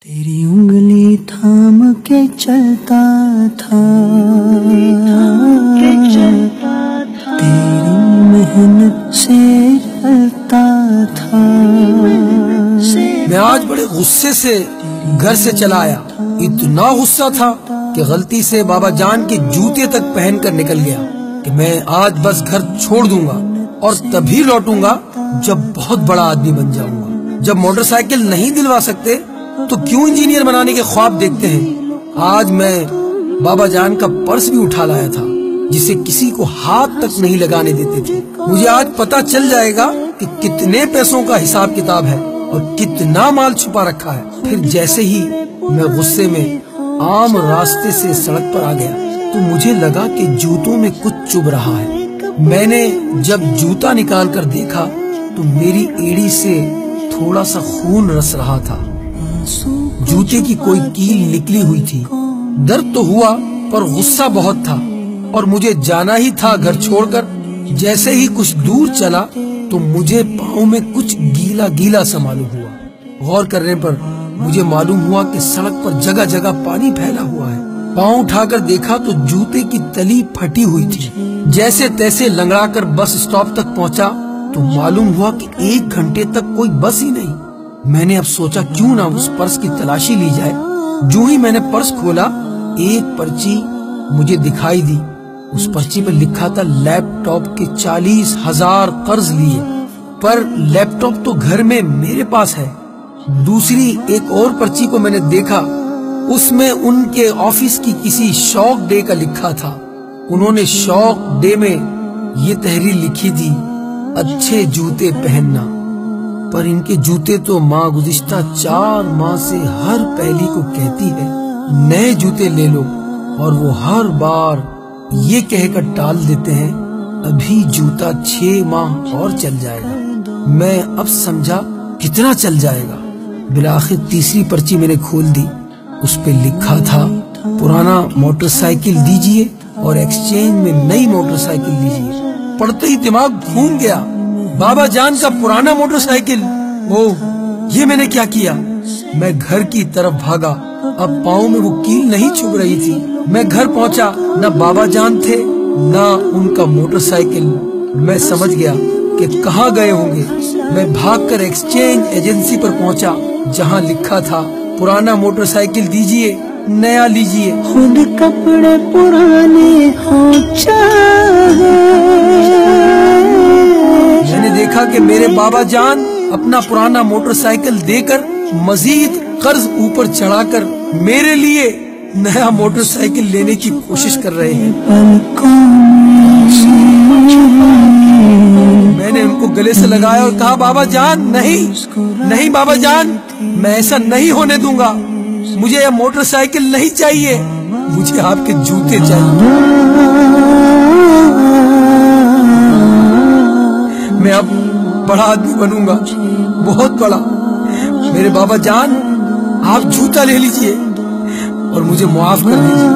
تیری انگلی تھام کے چلتا تھا، تیری محنت سے چلتا تھا۔ میں آج بڑے غصے سے گھر سے چلا آیا، اتنا غصہ تھا کہ غلطی سے بابا جان کے جوتے تک پہن کر نکل گیا کہ میں آج بس گھر چھوڑ دوں گا اور تبھی لوٹوں گا جب بہت بڑا آدمی بن جاؤں گا۔ جب موٹر سائیکل نہیں دلوا سکتے تو کیوں انجینئر بنانے کے خواب دیکھتے ہیں۔ آج میں بابا جان کا پرس بھی اٹھا لایا تھا جسے کسی کو ہاتھ تک نہیں لگانے دیتے تھے۔ مجھے آج پتا چل جائے گا کہ کتنے پیسوں کا حساب کتاب ہے اور کتنا مال چھپا رکھا ہے۔ پھر جیسے ہی میں غصے میں عام راستے سے سڑک پر آ گیا تو مجھے لگا کہ جوتوں میں کچھ چبھ رہا ہے۔ میں نے جب جوتا نکال کر دیکھا تو میری ایڑی سے تھوڑا سا خون رس رہا تھا، جوتے کی کوئی کیل نکلی ہوئی تھی۔ درد تو ہوا پر غصہ بہت تھا اور مجھے جانا ہی تھا گھر چھوڑ کر۔ جیسے ہی کچھ دور چلا تو مجھے پاؤں میں کچھ گیلا گیلا سا معلوم ہوا۔ غور کرنے پر مجھے معلوم ہوا کہ سڑک پر جگہ جگہ پانی پھیلا ہوا ہے۔ پاؤں اٹھا کر دیکھا تو جوتے کی تلی پھٹی ہوئی تھی۔ جیسے تیسے لنگڑا کر بس اسٹاپ تک پہنچا تو معلوم ہوا کہ 1 گھنٹے تک کوئی بس ہی نہیں۔ میں نے اب سوچا کیوں نہ اس پرس کی تلاشی لی جائے۔ جو ہی میں نے پرس کھولا ایک پرچی مجھے دکھائی دی۔ اس پرچی پر لکھا تھا لیپ ٹاپ کے 40,000 قرض لیے، پر لیپ ٹاپ تو گھر میں میرے پاس ہے۔ دوسری ایک اور پرچی کو میں نے دیکھا، اس میں ان کے آفس کی کسی شوق ڈے کا لکھا تھا۔ انہوں نے شوق ڈے میں یہ تحریر لکھی تھی، اچھے جوتے پہننا، پر ان کے جوتے تو ماں گزشتہ 4 ماہ سے ہر پہلی کو کہتی ہے نئے جوتے لے لو، اور وہ ہر بار یہ کہہ کر ٹال دیتے ہیں ابھی جوتا 6 ماہ اور چل جائے گا۔ میں اب سمجھا کتنا چل جائے گا۔ بالآخر تیسری پرچی میں نے کھول دی، اس پہ لکھا تھا پرانا موٹر سائیکل دیجئے اور ایکسچینج میں نئی موٹر سائیکل لیجئے۔ پڑھتے ہی دماغ گھوم گیا، بابا جان کا پرانا موٹر سائیکل، یہ میں نے کیا کیا؟ میں گھر کی طرف بھاگا، اب پاؤں میں وہ کیل نہیں چھپ رہی تھی۔ میں گھر پہنچا، نہ بابا جان تھے نہ ان کا موٹر سائیکل۔ میں سمجھ گیا کہ کہاں گئے ہوں گے۔ میں بھاگ کر ایکسچینج ایجنسی پر پہنچا جہاں لکھا تھا پرانا موٹر سائیکل دیجئے نیا لیجئے۔ خود کپڑے پرانے ہو چاہے، میں نے دیکھا کہ میرے بابا جان اپنا پرانا موٹر سائیکل دے کر مزید قرض اوپر چڑھا کر میرے لیے نیا موٹر سائیکل لینے کی کوشش کر رہے ہیں۔ میں نے ان کو گلے سے لگایا اور کہا بابا جان نہیں بابا جان، میں ایسا نہیں ہونے دوں گا، مجھے یہ موٹر سائیکل نہیں چاہیے، مجھے آپ کے جوتے چاہیے۔ میں اب بڑا آدمی بنوں گا، بہت بڑا۔ میرے بابا جان آپ جوتا لے لیجئے اور مجھے معاف کر دیجئے۔